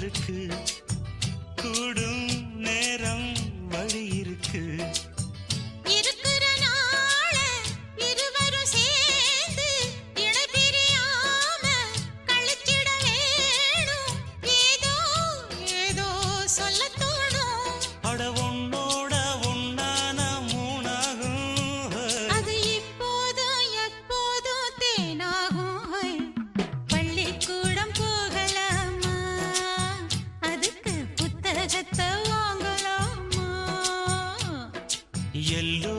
இருக்கு கூடும் நேரம் வழி இருக்கு இருக்கிற நாள இருவரும் சேர்ந்து இணை பிரியாம கழிச்சிட வேணும் ஏதோ ஏதோ சொல்ல தோணும் அட உன்னோட உன்னான மூணாகும் அது இப்போதும் எப்போதும் தேனாகும் பள்ளிக்கூடம் போகலாமா அதுக்கு புத்தகத்தை வாங்கலாமா எல்லோ